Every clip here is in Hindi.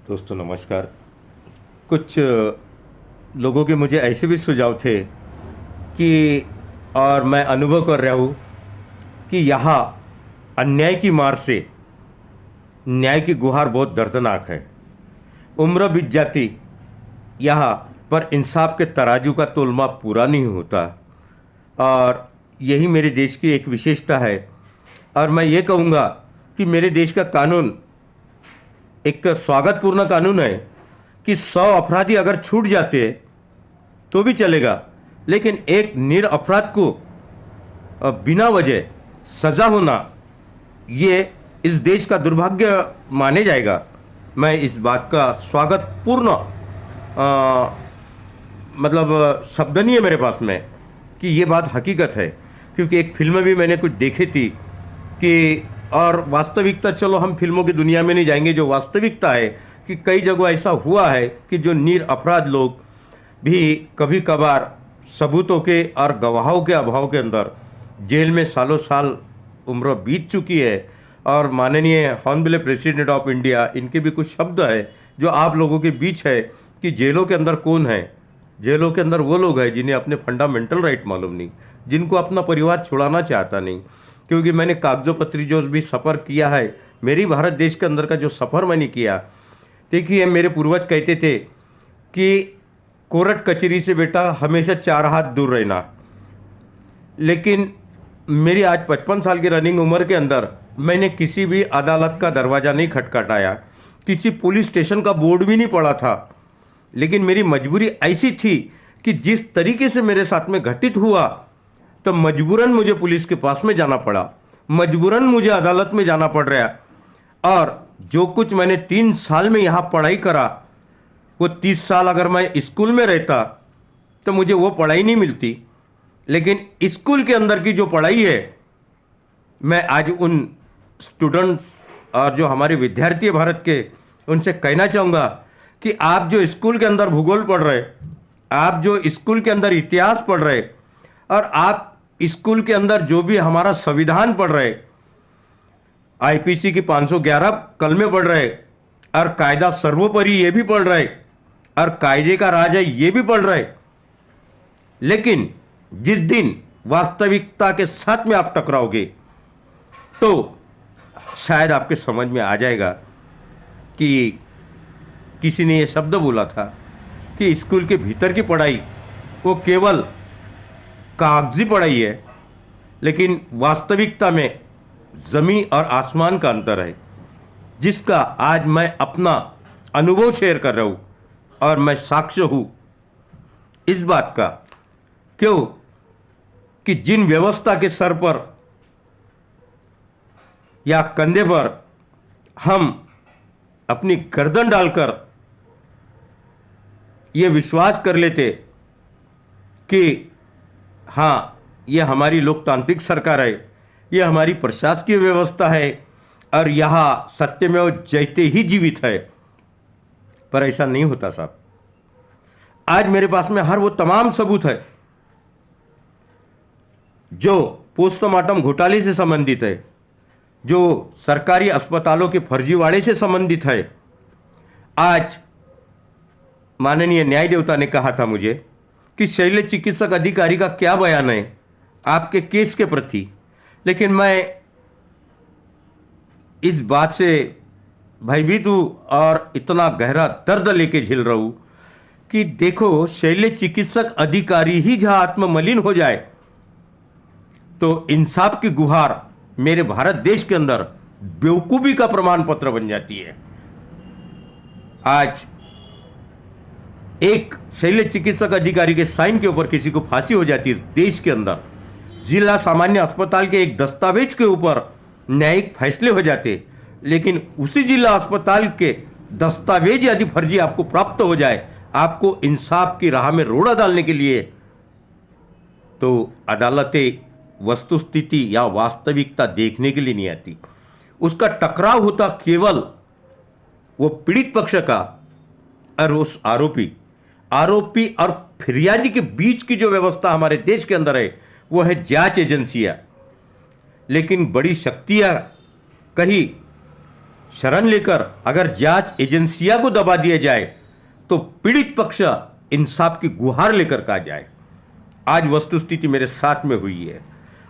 दोस्तों नमस्कार। कुछ लोगों के मुझे ऐसे भी सुझाव थे कि और मैं अनुभव कर रहा हूँ कि यहाँ अन्याय की मार से न्याय की गुहार बहुत दर्दनाक है। उम्र बीत जाती यहाँ पर इंसाफ के तराजू का तोलमा पूरा नहीं होता। और यही मेरे देश की एक विशेषता है। और मैं ये कहूँगा कि मेरे देश का कानून एक स्वागतपूर्ण कानून है कि 100 अपराधी अगर छूट जाते तो भी चलेगा, लेकिन एक निरपराध को बिना वजह सज़ा होना ये इस देश का दुर्भाग्य माने जाएगा। मैं इस बात का स्वागतपूर्ण मतलब शब्द नहीं है मेरे पास में कि ये बात हकीकत है, क्योंकि एक फिल्म भी मैंने कुछ देखी थी कि और वास्तविकता, चलो हम फिल्मों की दुनिया में नहीं जाएंगे, जो वास्तविकता है कि कई जगह ऐसा हुआ है कि जो निरपराध लोग भी कभी कभार सबूतों के और गवाहों के अभाव के अंदर जेल में सालों साल उम्र बीत चुकी है। और माननीय हॉनबिल प्रेसिडेंट ऑफ इंडिया, इनके भी कुछ शब्द है जो आप लोगों के बीच है कि जेलों के अंदर कौन है। जेलों के अंदर वो लोग हैं जिन्हें अपने फंडामेंटल राइट मालूम नहीं, जिनको अपना परिवार छुड़ाना चाहता नहीं। क्योंकि मैंने कागजों पत्री जो भी सफ़र किया है, मेरी भारत देश के अंदर का जो सफ़र मैंने किया, देखिए मेरे पूर्वज कहते थे कि कोर्ट कचहरी से बेटा हमेशा 4 हाथ दूर रहना। लेकिन मेरी आज 55 साल की रनिंग उम्र के अंदर मैंने किसी भी अदालत का दरवाज़ा नहीं खटखटाया, किसी पुलिस स्टेशन का बोर्ड भी नहीं पड़ा था। लेकिन मेरी मजबूरी ऐसी थी कि जिस तरीके से मेरे साथ में घटित हुआ, तो मजबूरन मुझे पुलिस के पास में जाना पड़ा, मजबूरन मुझे अदालत में जाना पड़ रहा। और जो कुछ मैंने 3 साल में यहाँ पढ़ाई करा, वो 30 साल अगर मैं स्कूल में रहता तो मुझे वो पढ़ाई नहीं मिलती। लेकिन स्कूल के अंदर की जो पढ़ाई है, मैं आज उन स्टूडेंट्स और जो हमारे विद्यार्थी हैं भारत के, उनसे कहना चाहूँगा कि आप जो स्कूल के अंदर भूगोल पढ़ रहे, आप जो स्कूल के अंदर इतिहास पढ़ रहे, और आप स्कूल के अंदर जो भी हमारा संविधान पढ़ रहे, आईपीसी की 511 कलमे पढ़ रहे, और कायदा सर्वोपरि ये भी पढ़ रहे, और कायदे का राज है ये भी पढ़ रहे, लेकिन जिस दिन वास्तविकता के साथ में आप टकराओगे तो शायद आपके समझ में आ जाएगा कि किसी ने ये शब्द बोला था कि स्कूल के भीतर की पढ़ाई वो केवल कागजी पढ़ाई है, लेकिन वास्तविकता में ज़मीन और आसमान का अंतर है, जिसका आज मैं अपना अनुभव शेयर कर रहा हूँ। और मैं साक्ष्य हूँ इस बात का, क्यों कि जिन व्यवस्था के सर पर या कंधे पर हम अपनी गर्दन डालकर ये विश्वास कर लेते कि हाँ, ये हमारी लोकतांत्रिक सरकार है, ये हमारी प्रशासकीय व्यवस्था है और यहाँ सत्यमेव जयते ही जीवित है, पर ऐसा नहीं होता साहब। आज मेरे पास में हर वो तमाम सबूत है जो पोस्टमार्टम घोटाले से संबंधित है, जो सरकारी अस्पतालों के फर्जीवाड़े से संबंधित है। आज माननीय न्याय देवता ने कहा था मुझे कि शल्य चिकित्सक अधिकारी का क्या बयान है आपके केस के प्रति, लेकिन मैं इस बात से भयभीत हूँ और इतना गहरा दर्द लेके झेल रहा हूँ कि देखो, शल्य चिकित्सक अधिकारी ही जहाँ आत्ममलिन हो जाए तो इंसाफ की गुहार मेरे भारत देश के अंदर बेवकूफ़ी का प्रमाण पत्र बन जाती है। आज एक शल्य चिकित्सक अधिकारी के साइन के ऊपर किसी को फांसी हो जाती है देश के अंदर, जिला सामान्य अस्पताल के एक दस्तावेज के ऊपर न्यायिक फैसले हो जाते, लेकिन उसी जिला अस्पताल के दस्तावेज यदि फर्जी आपको प्राप्त हो जाए, आपको इंसाफ की राह में रोड़ा डालने के लिए, तो अदालतें वस्तुस्थिति या वास्तविकता देखने के लिए नहीं आती। उसका टकराव होता केवल वो पीड़ित पक्ष का और उस आरोपी और फिरियादी के बीच की जो व्यवस्था हमारे देश के अंदर है, वो है जांच एजेंसियां। लेकिन बड़ी शक्तियां कहीं शरण लेकर अगर जांच एजेंसियां को दबा दिया जाए तो पीड़ित पक्ष इंसाफ की गुहार लेकर कहा जाए। आज वस्तुस्थिति मेरे साथ में हुई है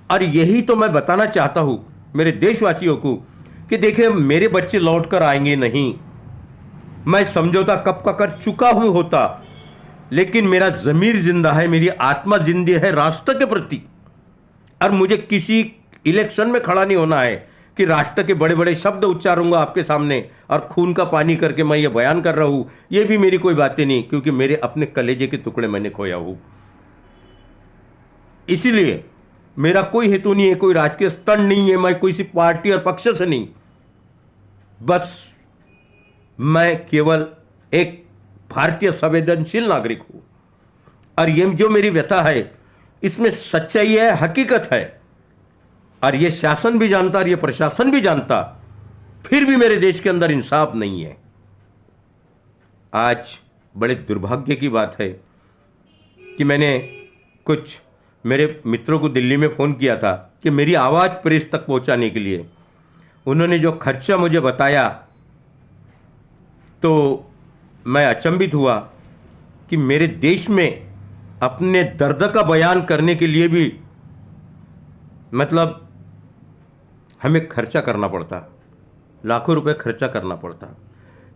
और यही तो मैं बताना चाहता हूं मेरे देशवासियों को कि देखिए, मेरे बच्चे लौट कर आएंगे नहीं, मैं समझौता कब का कर चुका हूं होता, लेकिन मेरा ज़मीर जिंदा है, मेरी आत्मा जिंदी है राष्ट्र के प्रति। और मुझे किसी इलेक्शन में खड़ा नहीं होना है कि राष्ट्र के बड़े बड़े शब्द उच्चारूंगा आपके सामने और खून का पानी करके मैं ये बयान कर रहा हूं। ये भी मेरी कोई बातें नहीं, क्योंकि मेरे अपने कलेजे के टुकड़े मैंने खोया हूं। इसीलिए मेरा कोई हेतु नहीं है, कोई राजकीय स्टंट नहीं है, मैं कोई सी पार्टी और पक्ष से नहीं, बस मैं केवल एक भारतीय संवेदनशील नागरिक हूं। और ये जो मेरी व्यथा है इसमें सच्चाई है, हकीकत है, और ये शासन भी जानता और ये प्रशासन भी जानता, फिर भी मेरे देश के अंदर इंसाफ नहीं है। आज बड़े दुर्भाग्य की बात है कि मैंने कुछ मेरे मित्रों को दिल्ली में फ़ोन किया था कि मेरी आवाज़ प्रेस तक पहुंचाने के लिए। उन्होंने जो खर्चा मुझे बताया तो मैं अचंभित हुआ कि मेरे देश में अपने दर्द का बयान करने के लिए भी मतलब हमें खर्चा करना पड़ता, लाखों रुपए खर्चा करना पड़ता।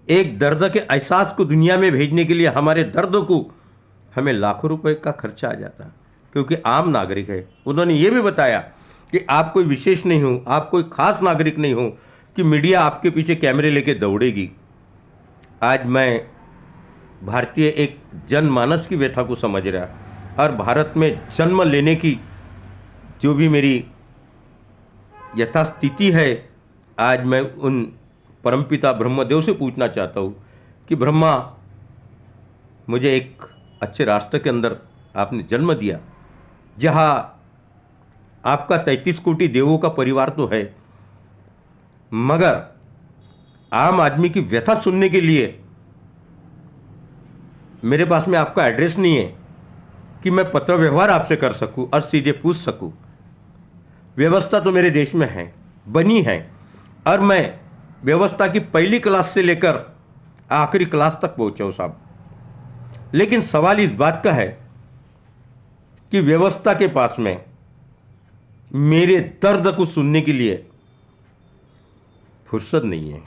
एक दर्द के एहसास को दुनिया में भेजने के लिए हमारे दर्द को हमें लाखों रुपए का खर्चा आ जाता, क्योंकि आम नागरिक है। उन्होंने ये भी बताया कि आप कोई विशेष नहीं हो, आप कोई खास नागरिक नहीं हो कि मीडिया आपके पीछे कैमरे लेके दौड़ेगी। आज मैं भारतीय एक जनमानस की व्यथा को समझ रहा, और भारत में जन्म लेने की जो भी मेरी यथास्थिति है, आज मैं उन परमपिता ब्रह्मदेव से पूछना चाहता हूँ कि ब्रह्मा, मुझे एक अच्छे राष्ट्र के अंदर आपने जन्म दिया, जहाँ आपका 33 कोटि देवों का परिवार तो है, मगर आम आदमी की व्यथा सुनने के लिए मेरे पास में आपका एड्रेस नहीं है कि मैं पत्र व्यवहार आपसे कर सकूं और सीधे पूछ सकूं। व्यवस्था तो मेरे देश में है, बनी है, और मैं व्यवस्था की पहली क्लास से लेकर आखिरी क्लास तक पहुंचा हूं साहब। लेकिन सवाल इस बात का है कि व्यवस्था के पास में मेरे दर्द को सुनने के लिए फुर्सत नहीं है,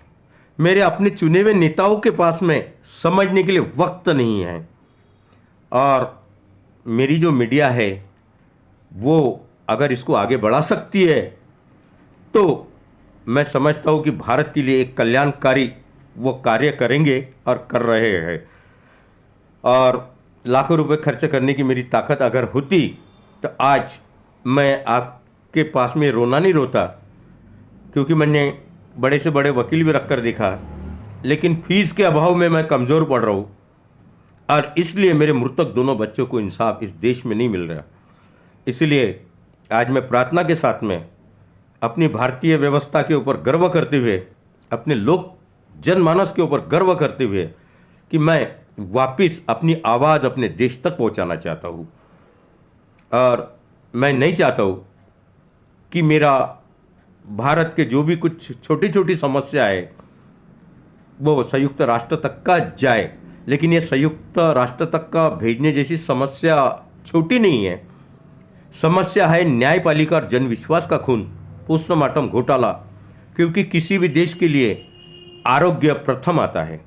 मेरे अपने चुने हुए नेताओं के पास में समझने के लिए वक्त नहीं है, और मेरी जो मीडिया है वो अगर इसको आगे बढ़ा सकती है तो मैं समझता हूँ कि भारत के लिए एक कल्याणकारी वो कार्य करेंगे और कर रहे हैं। और लाखों रुपए खर्च करने की मेरी ताकत अगर होती तो आज मैं आपके पास में रोना नहीं रोता, क्योंकि मैंने बड़े से बड़े वकील भी रख कर देखा, लेकिन फीस के अभाव में मैं कमज़ोर पड़ रहा हूँ, और इसलिए मेरे मृतक दोनों बच्चों को इंसाफ इस देश में नहीं मिल रहा। इसलिए आज मैं प्रार्थना के साथ में अपनी भारतीय व्यवस्था के ऊपर गर्व करते हुए, अपने लोक जनमानस के ऊपर गर्व करते हुए कि मैं वापस अपनी आवाज़ अपने देश तक पहुंचाना चाहता हूं, और मैं नहीं चाहता हूं कि मेरा भारत के जो भी कुछ छोटी छोटी समस्या है वो संयुक्त राष्ट्र तक का जाए, लेकिन ये संयुक्त राष्ट्र तक का भेजने जैसी समस्या छोटी नहीं है। समस्या है न्यायपालिका और जनविश्वास का खून, पोस्टमार्टम घोटाला, क्योंकि किसी भी देश के लिए आरोग्य प्रथम आता है।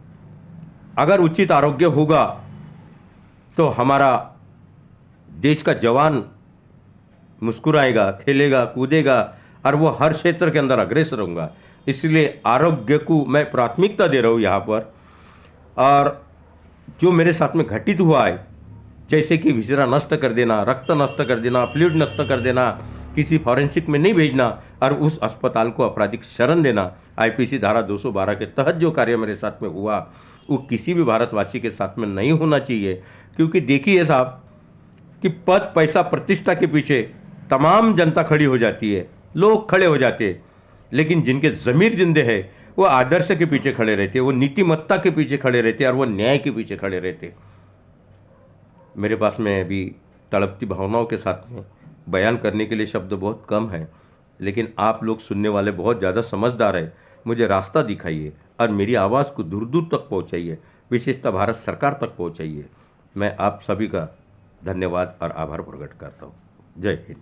अगर उचित आरोग्य होगा तो हमारा देश का जवान मुस्कुराएगा, खेलेगा, कूदेगा, और वो हर क्षेत्र के अंदर अग्रसर होगा। इसलिए आरोग्य को मैं प्राथमिकता दे रहा हूँ यहाँ पर। और जो मेरे साथ में घटित हुआ है, जैसे कि विसरा नष्ट कर देना, रक्त नष्ट कर देना, फ्लूइड नष्ट कर देना, किसी फॉरेंसिक में नहीं भेजना और उस अस्पताल को आपराधिक शरण देना, आईपीसी धारा 212 के तहत जो कार्य मेरे साथ में हुआ वो किसी भी भारतवासी के साथ में नहीं होना चाहिए। क्योंकि देखिए साहब कि पद, पैसा, प्रतिष्ठा के पीछे तमाम जनता खड़ी हो जाती है, लोग खड़े हो जाते हैं, लेकिन जिनके ज़मीर जिंदे है वो आदर्श के पीछे खड़े रहते, वो नीतिमत्ता के पीछे खड़े रहते और वो न्याय के पीछे खड़े रहते। मेरे पास में अभी तड़पती भावनाओं के साथ में बयान करने के लिए शब्द बहुत कम है, लेकिन आप लोग सुनने वाले बहुत ज़्यादा समझदार है, मुझे रास्ता दिखाइए और मेरी आवाज़ को दूर दूर तक पहुंचाइए, विशेषतः भारत सरकार तक पहुंचाइए। मैं आप सभी का धन्यवाद और आभार प्रकट करता हूँ। जय हिंद।